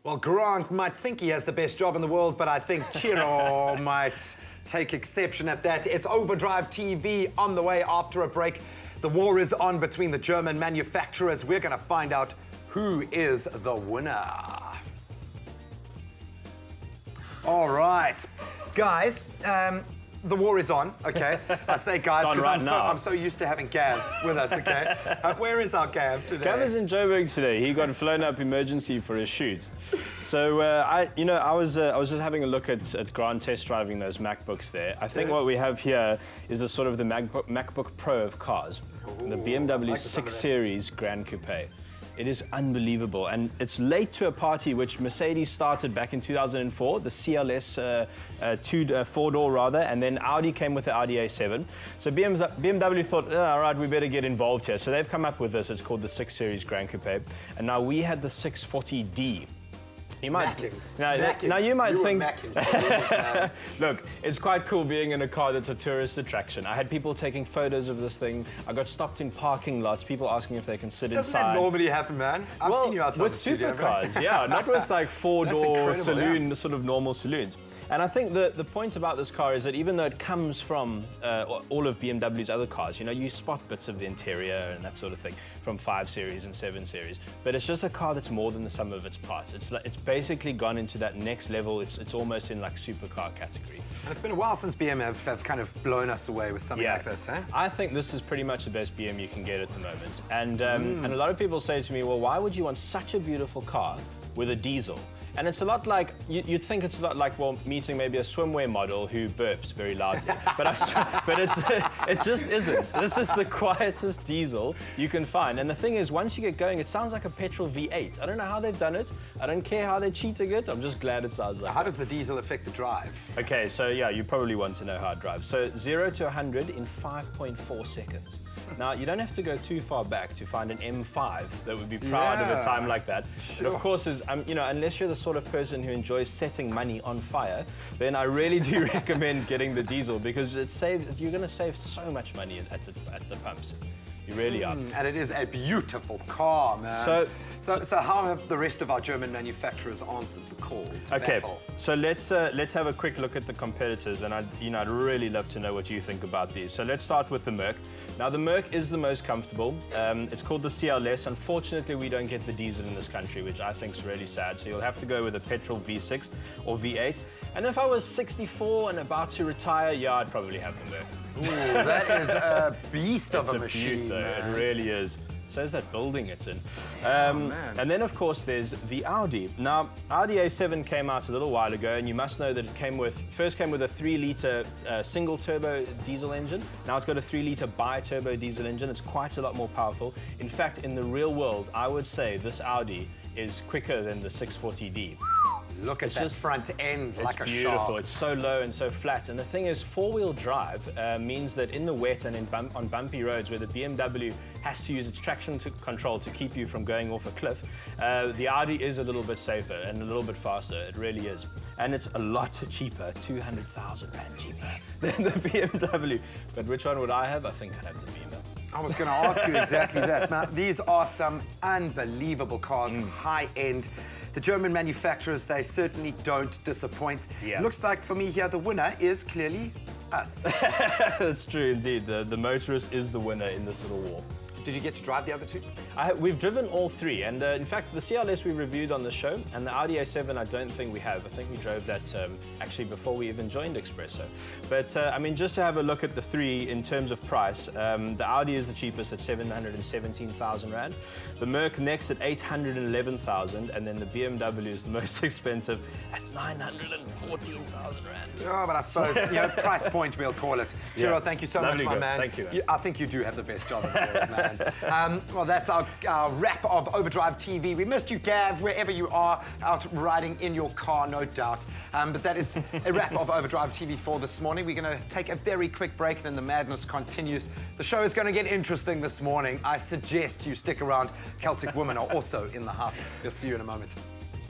Well, Grant might think he has the best job in the world, but I think Chiro might take exception at that. It's Overdrive TV on the way after a break. The war is on between the German manufacturers. We're going to find out who is the winner. All right, guys. The war is on, okay? I say guys because I'm so used to having Gav with us, okay? Where is our Gav today? Gav is in Joburg today. He got flown up emergency for his shoot. So I was just having a look at Grant test driving those MacBooks there. I think what we have here is a sort of the MacBook Pro of cars, the BMW 6 Series Grand Coupe. It is unbelievable, and it's late to a party which Mercedes started back in 2004, the CLS four-door rather, and then Audi came with the Audi A7. So BMW thought, all right, we better get involved here. So they've come up with this. It's called the 6 Series Grand Coupe, and now we had the 640D. You might, now you might think, look, it's quite cool being in a car that's a tourist attraction. I had people taking photos of this thing. I got stopped in parking lots, people asking if they can sit inside. Doesn't that normally happen, man? I've seen you outside with the studio, supercars, yeah, not with like four-door saloon, sort of normal saloons. And I think the point about this car is that even though it comes from all of BMW's other cars, you know, you spot bits of the interior and that sort of thing from 5 Series and 7 Series, but it's just a car that's more than the sum of its parts. It's basically gone into that next level. It's almost in like supercar category. And it's been a while since BMW have kind of blown us away with something like this, huh? I think this is pretty much the best BM you can get at the moment. And a lot of people say to me, well, why would you want such a beautiful car with a diesel? And it's a lot like, you'd think it's a lot like, well, meeting maybe a swimwear model who burps very loudly. But it just isn't. This is the quietest diesel you can find. And the thing is, once you get going, it sounds like a petrol V8. I don't know how they've done it. I don't care how they're cheating it. I'm just glad it sounds like How does the diesel affect the drive? Okay, so yeah, you probably want to know how it drives. So 0 to 100 in 5.4 seconds. Now, you don't have to go too far back to find an M5 that would be proud of a time like that. Sure. And of course, you know, unless you're the sort of person who enjoys setting money on fire, then I really do recommend getting the diesel because you're going to save so much money at the pumps. You really are. And it is a beautiful car, man. So how have the rest of our German manufacturers answered the call to battle? So let's have a quick look at the competitors, and I'd really love to know what you think about these. So let's start with the Merc. Now the Merc is the most comfortable. It's called the CLS. Unfortunately, we don't get the diesel in this country, which I think is really sad. So you'll have to go with a petrol V6 or V8. And if I was 64 and about to retire, yeah, I'd probably have the Merc. Ooh, that is a beast of a machine, man. It really is. So is that building it's in. Man. And then, of course, there's the Audi. Now, Audi A7 came out a little while ago, and you must know that it first came with a 3-litre single-turbo diesel engine. Now it's got a 3-litre bi-turbo diesel engine. It's quite a lot more powerful. In fact, in the real world, I would say this Audi is quicker than the 640D. Look at that front end, like a shark. It's beautiful. It's so low and so flat. And the thing is, four-wheel drive means that in the wet and on bumpy roads where the BMW has to use its traction control to keep you from going off a cliff, the Audi is a little bit safer and a little bit faster. It really is. And it's a lot cheaper, 200,000 Rand cheaper than the BMW. But which one would I have? I think I'd have the BMW. I was going to ask you exactly that. Now, these are some unbelievable cars, high-end. The German manufacturers, they certainly don't disappoint. Yeah. Looks like for me here, the winner is clearly us. That's true indeed. The motorist is the winner in this little war. Did you get to drive the other two? We've driven all three, and in fact, the CLS we reviewed on the show, and the Audi A7 I don't think we have. I think we drove that actually before we even joined Expresso. But I mean, just to have a look at the three in terms of price, the Audi is the cheapest at 717,000 Rand. The Merc next at 811,000, and then the BMW is the most expensive at 914,000 Rand. Oh, but I suppose, you know, price point, we'll call it. Chiro, thank you so much, my man. Thank you, man. I think you do have the best job in the world, man. Well, that's our wrap of Overdrive TV. We missed you, Gav, wherever you are, out riding in your car, no doubt. But that is a wrap of Overdrive TV for this morning. We're going to take a very quick break, then the madness continues. The show is going to get interesting this morning. I suggest you stick around. Celtic women are also in the house. We'll see you in a moment.